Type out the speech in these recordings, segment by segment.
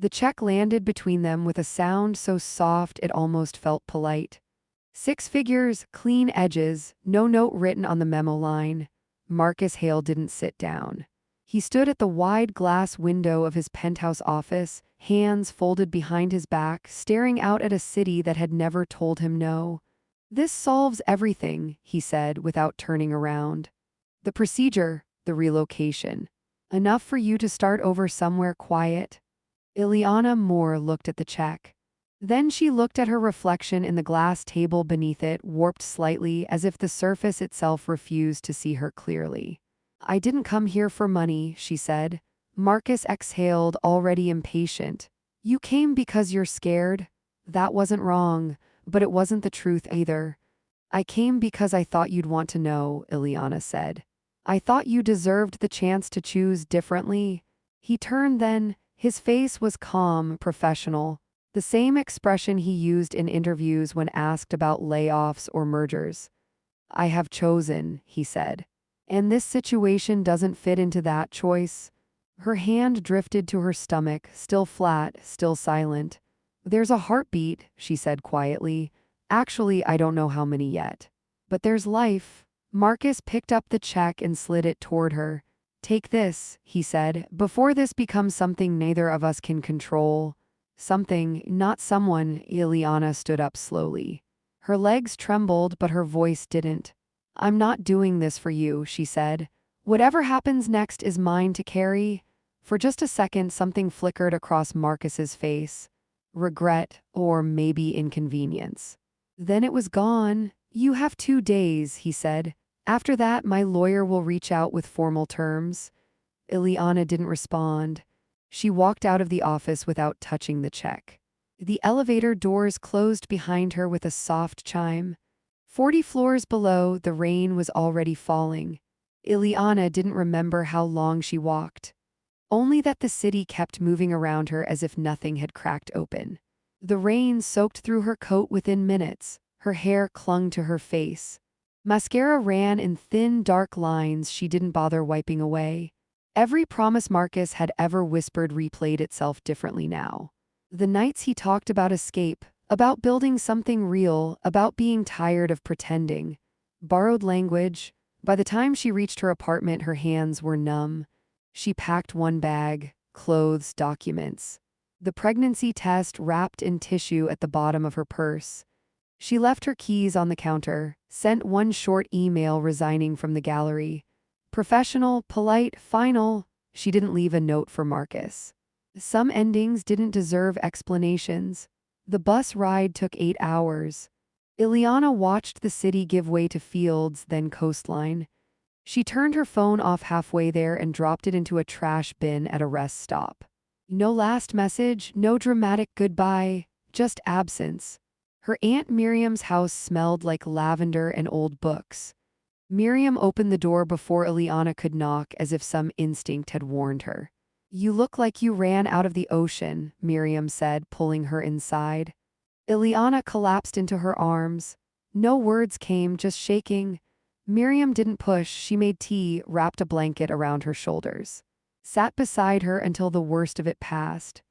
The check landed between them with a sound so soft it almost felt polite. 6 figures, clean edges, no note written on the memo line. Marcus Hale didn't sit down. He stood at the wide glass window of his penthouse office, hands folded behind his back, staring out at a city that had never told him no. "This solves everything," he said without turning around. "The procedure, the relocation. Enough for you to start over somewhere quiet." Ileana Moore looked at the check. Then she looked at her reflection in the glass table beneath it, warped slightly as if the surface itself refused to see her clearly. "I didn't come here for money," she said. Marcus exhaled, already impatient. "You came because you're scared?" "That wasn't wrong, but it wasn't the truth either." "I came because I thought you'd want to know," Ileana said. "I thought you deserved the chance to choose differently." He turned then. His face was calm, professional, the same expression he used in interviews when asked about layoffs or mergers. "I have chosen," he said. "And this situation doesn't fit into that choice." Her hand drifted to her stomach, still flat, still silent. "There's a heartbeat," she said quietly. "Actually, I don't know how many yet. But there's life." Marcus picked up the check and slid it toward her. "Take this," he said, "before this becomes something neither of us can control." "Something, not someone." Ileana stood up slowly. Her legs trembled, but her voice didn't. "I'm not doing this for you," she said. "Whatever happens next is mine to carry." For just a second, something flickered across Marcus's face. Regret, or maybe inconvenience. Then it was gone. "You have 2 days," he said. "After that, my lawyer will reach out with formal terms." Ileana didn't respond. She walked out of the office without touching the check. The elevator doors closed behind her with a soft chime. 40 floors below, the rain was already falling. Ileana didn't remember how long she walked. Only that the city kept moving around her as if nothing had cracked open. The rain soaked through her coat within minutes. Her hair clung to her face. Mascara ran in thin, dark lines she didn't bother wiping away. Every promise Marcus had ever whispered replayed itself differently now. The nights he talked about escape, about building something real, about being tired of pretending. Borrowed language. By the time she reached her apartment, her hands were numb. She packed one bag, clothes, documents. The pregnancy test wrapped in tissue at the bottom of her purse. She left her keys on the counter, sent one short email resigning from the gallery. Professional, polite, final. She didn't leave a note for Marcus. Some endings didn't deserve explanations. The bus ride took 8 hours. Ileana watched the city give way to fields, then coastline. She turned her phone off halfway there and dropped it into a trash bin at a rest stop. No last message, no dramatic goodbye, just absence. Her Aunt Miriam's house smelled like lavender and old books. Miriam opened the door before Ileana could knock, as if some instinct had warned her. "You look like you ran out of the ocean," Miriam said, pulling her inside. Ileana collapsed into her arms. No words came, just shaking. Miriam didn't push. She made tea, wrapped a blanket around her shoulders. Sat beside her until the worst of it passed.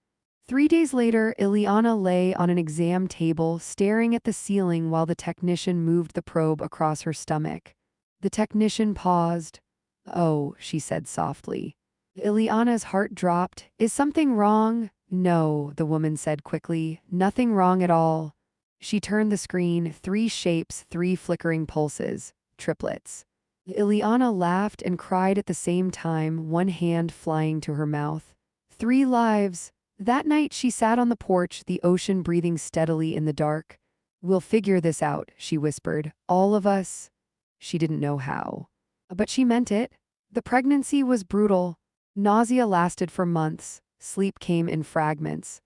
3 days later, Ileana lay on an exam table, staring at the ceiling while the technician moved the probe across her stomach. The technician paused. "Oh," she said softly. Ileana's heart dropped. "Is something wrong?" "No," the woman said quickly. "Nothing wrong at all." She turned the screen. 3 shapes, 3 flickering pulses. Triplets. Ileana laughed and cried at the same time, one hand flying to her mouth. 3 lives. That night she sat on the porch, the ocean breathing steadily in the dark. "We'll figure this out," she whispered. "All of us." She didn't know how. But she meant it. The pregnancy was brutal. Nausea lasted for months. Sleep came in fragments.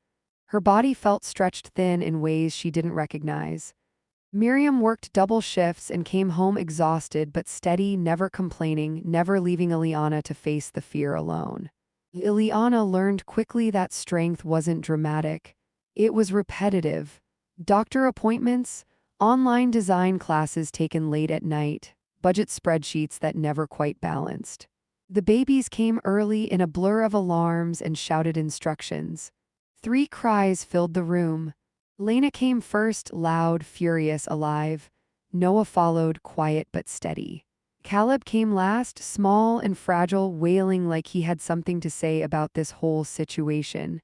Her body felt stretched thin in ways she didn't recognize. Miriam worked double shifts and came home exhausted but steady, never complaining, never leaving Ileana to face the fear alone. Ileana learned quickly that strength wasn't dramatic. It was repetitive. Doctor appointments, online design classes taken late at night, budget spreadsheets that never quite balanced. The babies came early in a blur of alarms and shouted instructions. 3 cries filled the room. Lena came first, loud, furious, alive. Noah followed, quiet but steady. Caleb came last, small and fragile, wailing like he had something to say about this whole situation.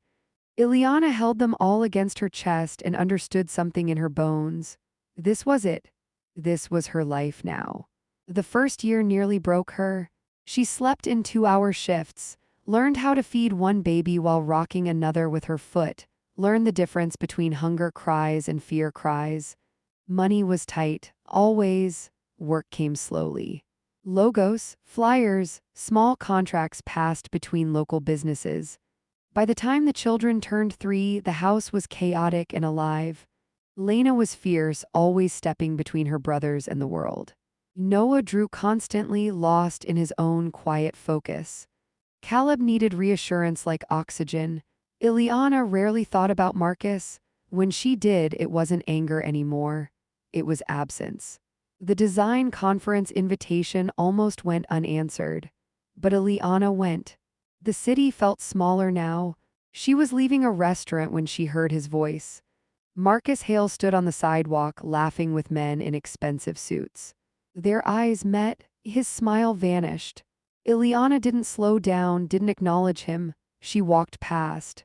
Ileana held them all against her chest and understood something in her bones. This was it. This was her life now. The first year nearly broke her. She slept in 2-hour shifts, learned how to feed one baby while rocking another with her foot, learned the difference between hunger cries and fear cries. Money was tight, always. Work came slowly. Logos, flyers, small contracts passed between local businesses. By the time the children turned 3, the house was chaotic and alive. Lena was fierce, always stepping between her brothers and the world. Noah drew constantly, lost in his own quiet focus. Caleb needed reassurance like oxygen. Ileana rarely thought about Marcus. When she did, it wasn't anger anymore. It was absence. The design conference invitation almost went unanswered. But Ileana went. The city felt smaller now. She was leaving a restaurant when she heard his voice. Marcus Hale stood on the sidewalk, laughing with men in expensive suits. Their eyes met, his smile vanished. Ileana didn't slow down, didn't acknowledge him. She walked past.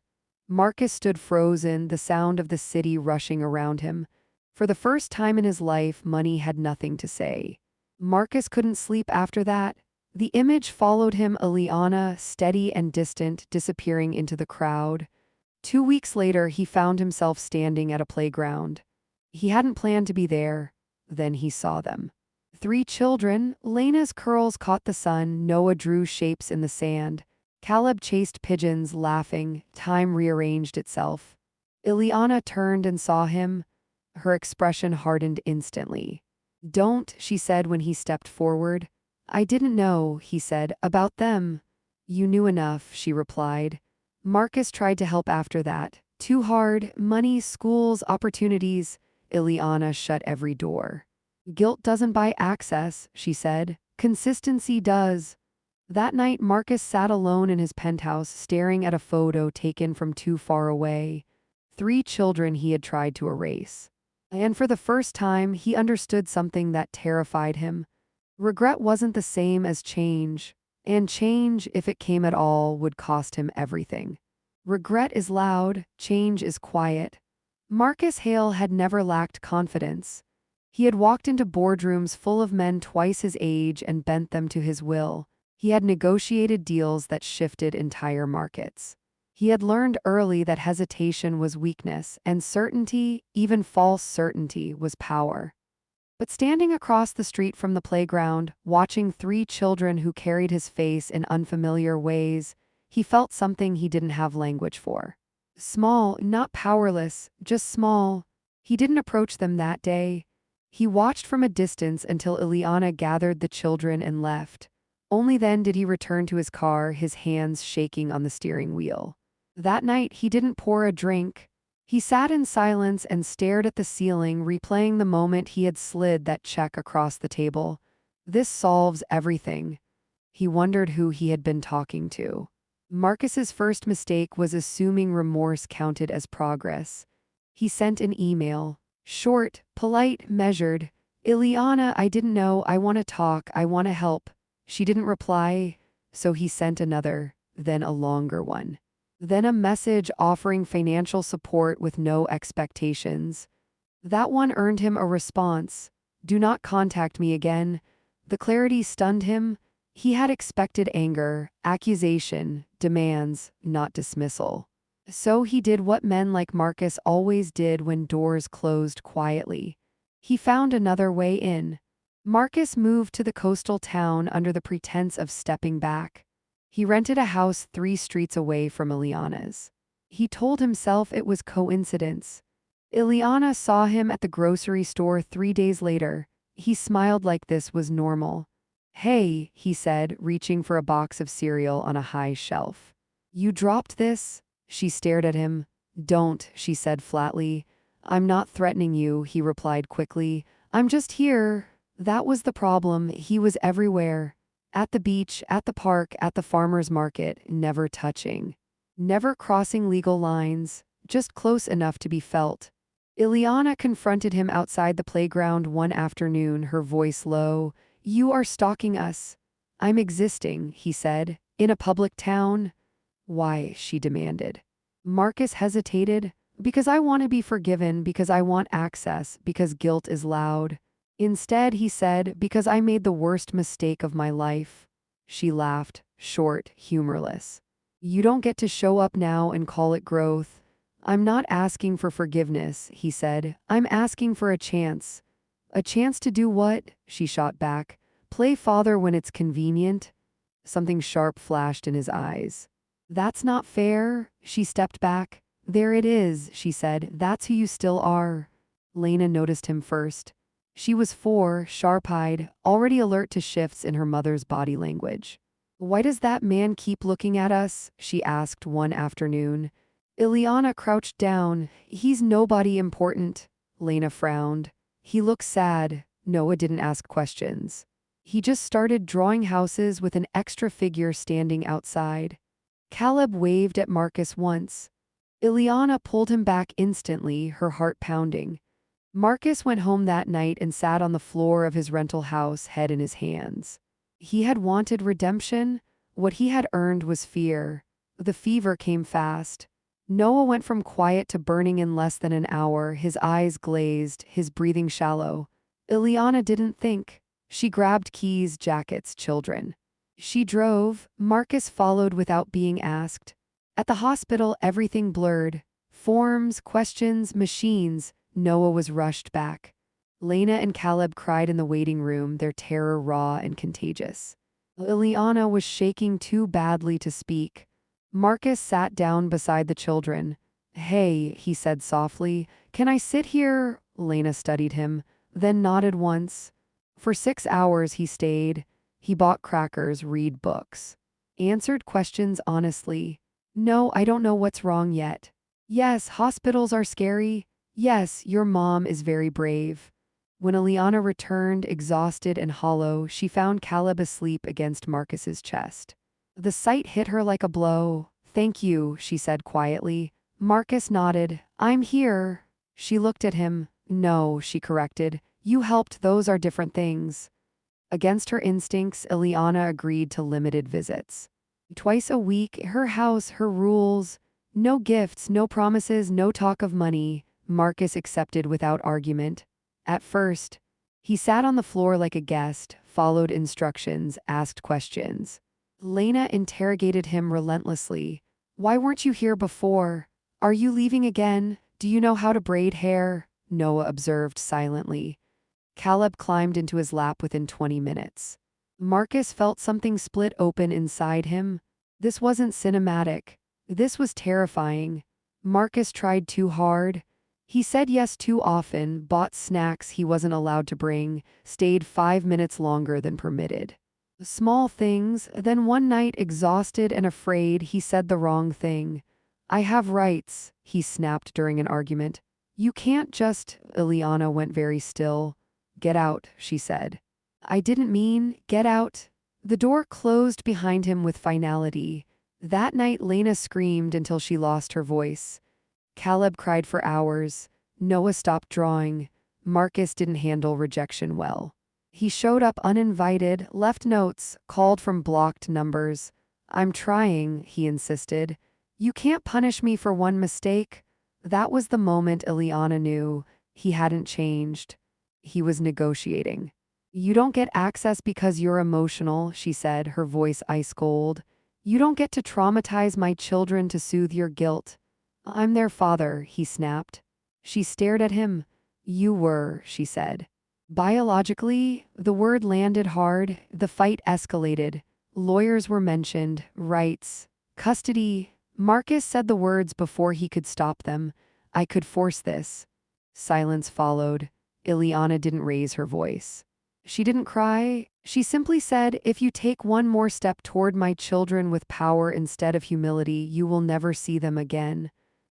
Marcus stood frozen, the sound of the city rushing around him. For the first time in his life, money had nothing to say. Marcus couldn't sleep after that. The image followed him, Ileana, steady and distant, disappearing into the crowd. 2 weeks later, he found himself standing at a playground. He hadn't planned to be there. Then he saw them. 3 children. Lena's curls caught the sun. Noah drew shapes in the sand. Caleb chased pigeons, laughing. Time rearranged itself. Ileana turned and saw him. Her expression hardened instantly. "Don't," she said when he stepped forward. "I didn't know," he said, "about them." "You knew enough," she replied. Marcus tried to help after that. Too hard, money, schools, opportunities. Ileana shut every door. "Guilt doesn't buy access," she said. "Consistency does." That night, Marcus sat alone in his penthouse, staring at a photo taken from too far away. 3 children he had tried to erase. And for the first time, he understood something that terrified him. Regret wasn't the same as change, and change, if it came at all, would cost him everything. Regret is loud, change is quiet. Marcus Hale had never lacked confidence. He had walked into boardrooms full of men twice his age and bent them to his will. He had negotiated deals that shifted entire markets. He had learned early that hesitation was weakness, and certainty, even false certainty, was power. But standing across the street from the playground, watching 3 children who carried his face in unfamiliar ways, he felt something he didn't have language for. Small, not powerless, just small. He didn't approach them that day. He watched from a distance until Ileana gathered the children and left. Only then did he return to his car, his hands shaking on the steering wheel. That night, he didn't pour a drink. He sat in silence and stared at the ceiling, replaying the moment he had slid that check across the table. This solves everything. He wondered who he had been talking to. Marcus's first mistake was assuming remorse counted as progress. He sent an email. Short, polite, measured. "Ileana, I didn't know, I want to talk, I want to help." She didn't reply, so he sent another, then a longer one. Then a message offering financial support with no expectations. That one earned him a response. "Do not contact me again." The clarity stunned him. He had expected anger, accusation, demands, not dismissal. So he did what men like Marcus always did when doors closed quietly. He found another way in. Marcus moved to the coastal town under the pretense of stepping back. He rented a house 3 streets away from Ileana's. He told himself it was coincidence. Ileana saw him at the grocery store 3 days later. He smiled like this was normal. "Hey," he said, reaching for a box of cereal on a high shelf. "You dropped this?" She stared at him. "Don't," she said flatly. "I'm not threatening you," he replied quickly. "I'm just here." That was the problem. He was everywhere. At the beach, at the park, at the farmer's market, never touching. never crossing legal lines, just close enough to be felt. Ileana confronted him outside the playground one afternoon, her voice low. "You are stalking us." "I'm existing," he said. "In a public town." "Why?" she demanded. Marcus hesitated. "Because I want to be forgiven, because I want access, because guilt is loud." Instead, he said, "Because I made the worst mistake of my life." She laughed, short, humorless. "You don't get to show up now and call it growth." "I'm not asking for forgiveness," he said. "I'm asking for a chance." "A chance to do what?" she shot back. "Play father when it's convenient?" Something sharp flashed in his eyes. "That's not fair." She stepped back. "There it is," she said. "That's who you still are." Lena noticed him first. She was 4, sharp-eyed, already alert to shifts in her mother's body language. "Why does that man keep looking at us?" she asked one afternoon. Ileana crouched down. "He's nobody important." Lena frowned. "He looks sad." Noah didn't ask questions. "He just started drawing houses with an extra figure standing outside." Caleb waved at Marcus once. Ileana pulled him back instantly, her heart pounding. Marcus went home that night and sat on the floor of his rental house, head in his hands. He had wanted redemption. What he had earned was fear. The fever came fast. Noah went from quiet to burning in less than an hour, his eyes glazed, his breathing shallow. Ileana didn't think. She grabbed keys, jackets, children. She drove. Marcus followed without being asked. At the hospital, everything blurred. Forms, questions, machines. Noah was rushed back. Lena and Caleb cried in the waiting room, their terror raw and contagious. Ileana was shaking too badly to speak. Marcus sat down beside the children. "Hey," he said softly, "can I sit here?" Lena studied him, then nodded once. For 6 hours he stayed. He bought crackers, read books. Answered questions honestly. "No, I don't know what's wrong yet." "Yes, hospitals are scary." "Yes, your mom is very brave." When Ileana returned, exhausted and hollow, she found Caleb asleep against Marcus's chest. The sight hit her like a blow. "Thank you," she said quietly. Marcus nodded. "I'm here." She looked at him. "No," she corrected. "You helped, those are different things." Against her instincts, Ileana agreed to limited visits. Twice a week, her house, her rules. No gifts, no promises, no talk of money. Marcus accepted without argument. At first, he sat on the floor like a guest, followed instructions, asked questions. Lena interrogated him relentlessly. "Why weren't you here before? Are you leaving again? Do you know how to braid hair?" Noah observed silently. Caleb climbed into his lap within 20 minutes. Marcus felt something split open inside him. This wasn't cinematic. This was terrifying. Marcus tried too hard. He said yes too often, bought snacks he wasn't allowed to bring, stayed 5 minutes longer than permitted. Small things, then one night, exhausted and afraid, he said the wrong thing. "I have rights," he snapped during an argument. "You can't just—" Ileana went very still. "Get out," she said. "I didn't mean, get out." The door closed behind him with finality. That night Lena screamed until she lost her voice. Caleb cried for hours. Noah stopped drawing. Marcus didn't handle rejection well. He showed up uninvited, left notes, called from blocked numbers. "I'm trying," he insisted. "You can't punish me for one mistake." That was the moment Ileana knew. He hadn't changed. He was negotiating. "You don't get access because you're emotional," she said, her voice ice cold. "You don't get to traumatize my children to soothe your guilt." "I'm their father," he snapped. She stared at him. "You were," she said. Biologically, the word landed hard. The fight escalated. Lawyers were mentioned, rights, custody. Marcus said the words before he could stop them. "I could force this." Silence followed. Ileana didn't raise her voice. She didn't cry. She simply said, "If you take one more step toward my children with power instead of humility, you will never see them again."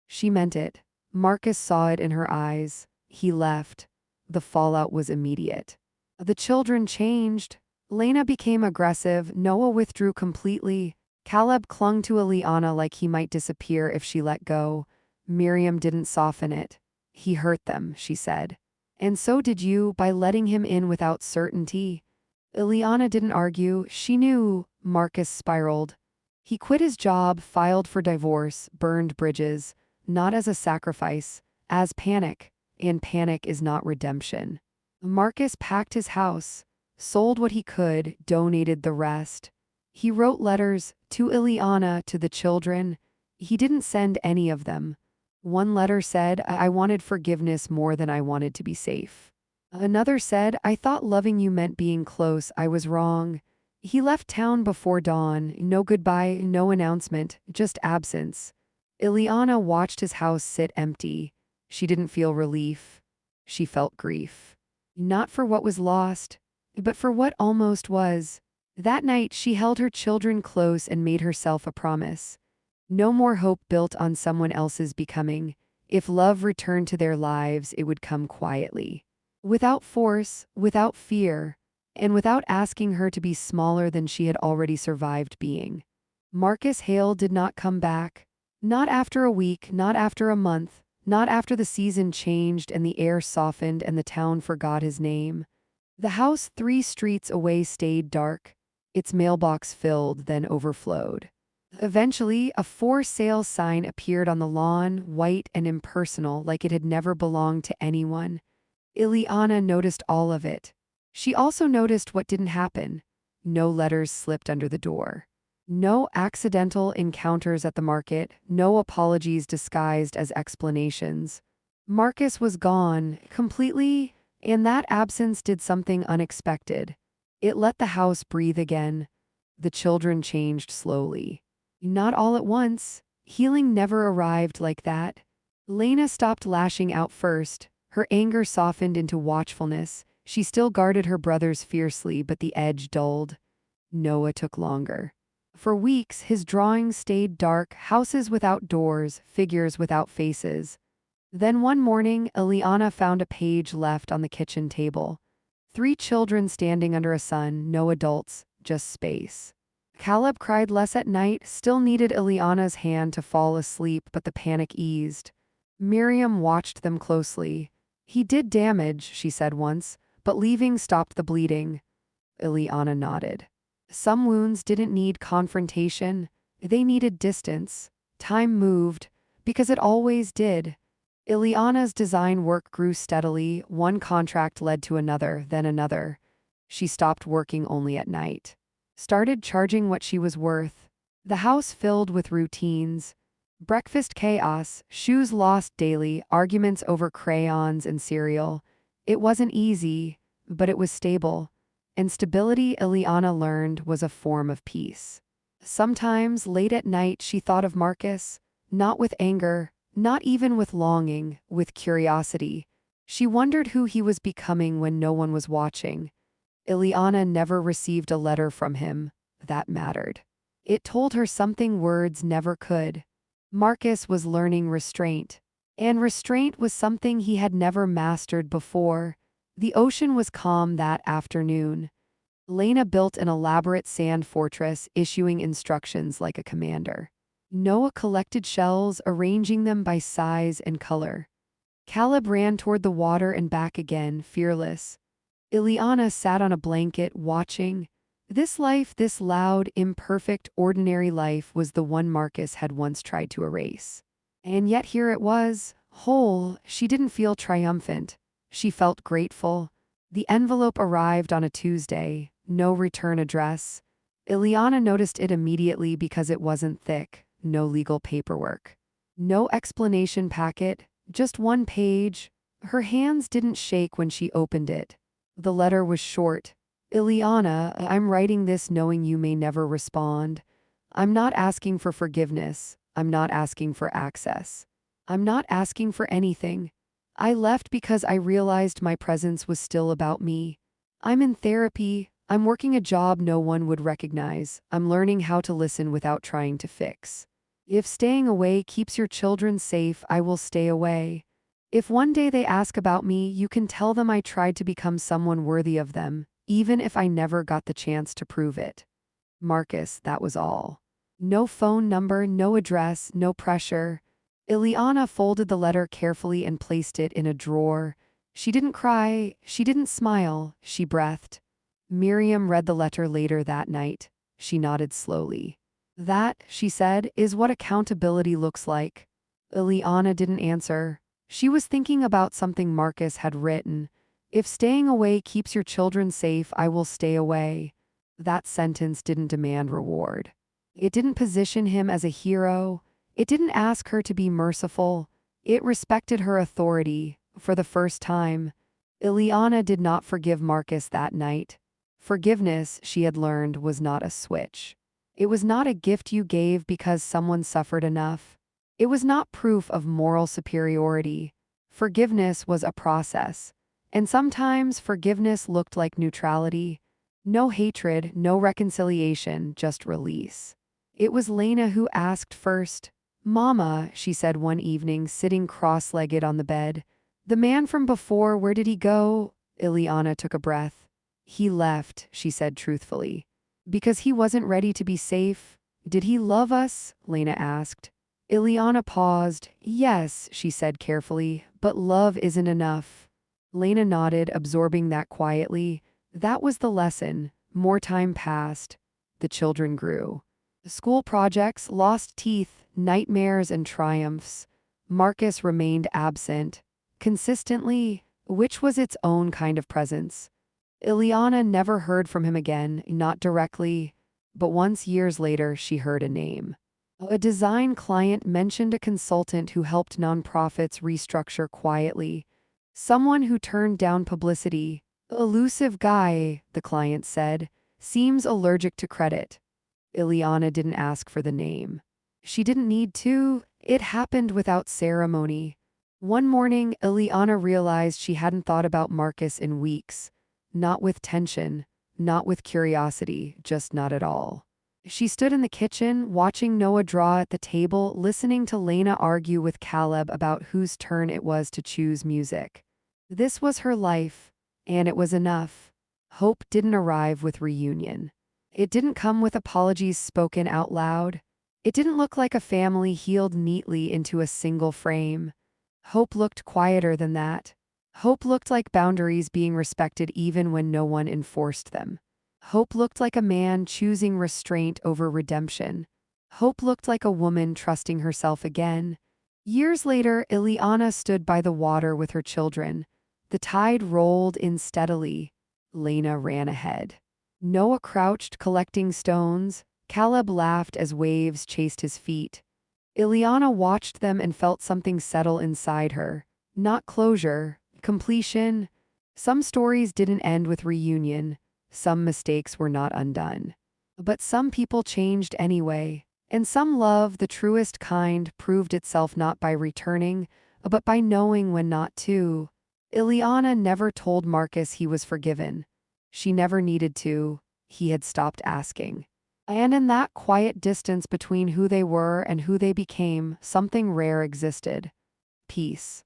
She meant it. Marcus saw it in her eyes. He left. The fallout was immediate. The children changed. Lena became aggressive. Noah withdrew completely. Caleb clung to Eliana like he might disappear if she let go. Miriam didn't soften it. He hurt them, she said. And so did you, by letting him in without certainty. Eliana didn't argue. She knew. Marcus spiraled. He quit his job, filed for divorce, burned bridges, not as a sacrifice, as panic. And panic is not redemption. Marcus packed his house, sold what he could, donated the rest. He wrote letters to Eliana, to the children. He didn't send any of them. One letter said, I wanted forgiveness more than I wanted to be safe. Another said, I thought loving you meant being close. I was wrong. He left town before dawn. No goodbye, no announcement, just absence. Eliana watched his house sit empty. She didn't feel relief. She felt grief. Not for what was lost, but for what almost was. That night, she held her children close and made herself a promise. No more hope built on someone else's becoming. If love returned to their lives, it would come quietly. Without force, without fear, and without asking her to be smaller than she had already survived being. Marcus Hale did not come back. Not after a week, not after a month, not after the season changed and the air softened and the town forgot his name. The house 3 streets away stayed dark. Its mailbox filled, then overflowed. Eventually, a for sale sign appeared on the lawn, white and impersonal, like it had never belonged to anyone. Eliana noticed all of it. She also noticed what didn't happen. No letters slipped under the door. No accidental encounters at the market, no apologies disguised as explanations. Marcus was gone, completely, and that absence did something unexpected. It let the house breathe again. The children changed slowly. Not all at once. Healing never arrived like that. Lena stopped lashing out first. Her anger softened into watchfulness. She still guarded her brothers fiercely, but the edge dulled. Noah took longer. For weeks, his drawings stayed dark, houses without doors, figures without faces. Then one morning, Eliana found a page left on the kitchen table. 3 children standing under a sun, no adults, just space. Caleb cried less at night, still needed Eliana's hand to fall asleep, but the panic eased. Miriam watched them closely. He did damage, she said once, but leaving stopped the bleeding. Eliana nodded. Some wounds didn't need confrontation. They needed distance. Time moved, because it always did. Eliana's design work grew steadily. One contract led to another, then another. She stopped working only at night. Started charging what she was worth. The house filled with routines. Breakfast chaos, shoes lost daily, arguments over crayons and cereal. It wasn't easy, but it was stable. And stability, Eliana learned, was a form of peace. Sometimes, late at night, she thought of Marcus, not with anger, not even with longing, with curiosity. She wondered who he was becoming when no one was watching. Eliana never received a letter from him. That mattered. It told her something words never could. Marcus was learning restraint. And restraint was something he had never mastered before. The ocean was calm that afternoon. Lena built an elaborate sand fortress, issuing instructions like a commander. Noah collected shells, arranging them by size and color. Caleb ran toward the water and back again, fearless. Eliana sat on a blanket, watching. This life, this loud, imperfect, ordinary life, was the one Marcus had once tried to erase. And yet here it was, whole. She didn't feel triumphant. She felt grateful. The envelope arrived on a Tuesday, no return address. Eliana noticed it immediately because it wasn't thick, no legal paperwork. No explanation packet, just one page. Her hands didn't shake when she opened it. The letter was short. Eliana, I'm writing this knowing you may never respond. I'm not asking for forgiveness. I'm not asking for access. I'm not asking for anything. I left because I realized my presence was still about me. I'm in therapy. I'm working a job no one would recognize. I'm learning how to listen without trying to fix. If staying away keeps your children safe, I will stay away. If one day they ask about me, you can tell them I tried to become someone worthy of them, even if I never got the chance to prove it. Marcus, that was all. No phone number, no address, no pressure. Ileana folded the letter carefully and placed it in a drawer. She didn't cry, she didn't smile, she breathed. Miriam read the letter later that night. She nodded slowly. That, she said, is what accountability looks like. Ileana didn't answer. She was thinking about something Marcus had written. If staying away keeps your children safe, I will stay away. That sentence didn't demand reward. It didn't position him as a hero. It didn't ask her to be merciful. It respected her authority. For the first time, Ileana did not forgive Marcus that night. Forgiveness, she had learned, was not a switch. It was not a gift you gave because someone suffered enough. It was not proof of moral superiority. Forgiveness was a process. And sometimes forgiveness looked like neutrality. No hatred, no reconciliation, just release. It was Lena who asked first. Mama, she said one evening, sitting cross-legged on the bed. The man from before, where did he go? Ileana took a breath. He left, she said truthfully. Because he wasn't ready to be safe? Did he love us? Lena asked. Ileana paused. Yes, she said carefully, but love isn't enough. Lena nodded, absorbing that quietly. That was the lesson. More time passed. The children grew. School projects, lost teeth, nightmares and triumphs. Marcus remained absent. Consistently, which was its own kind of presence. Ileana never heard from him again, not directly, but once years later she heard a name. A design client mentioned a consultant who helped nonprofits restructure quietly. Someone who turned down publicity. Elusive guy, the client said, seems allergic to credit. Ileana didn't ask for the name. She didn't need to. It happened without ceremony. One morning, Ileana realized she hadn't thought about Marcus in weeks. Not with tension, not with curiosity, just not at all. She stood in the kitchen, watching Noah draw at the table, listening to Lena argue with Caleb about whose turn it was to choose music. This was her life, and it was enough. Hope didn't arrive with reunion. It didn't come with apologies spoken out loud. It didn't look like a family healed neatly into a single frame. Hope looked quieter than that. Hope looked like boundaries being respected even when no one enforced them. Hope looked like a man choosing restraint over redemption. Hope looked like a woman trusting herself again. Years later, Ileana stood by the water with her children. The tide rolled in steadily. Lena ran ahead. Noah crouched collecting stones. Caleb laughed as waves chased his feet. Ileana watched them and felt something settle inside her. Not closure, completion. Some stories didn't end with reunion. Some mistakes were not undone. But some people changed anyway. And some love, the truest kind, proved itself not by returning, but by knowing when not to. Ileana never told Marcus he was forgiven. She never needed to. He had stopped asking. And in that quiet distance between who they were and who they became, something rare existed. Peace.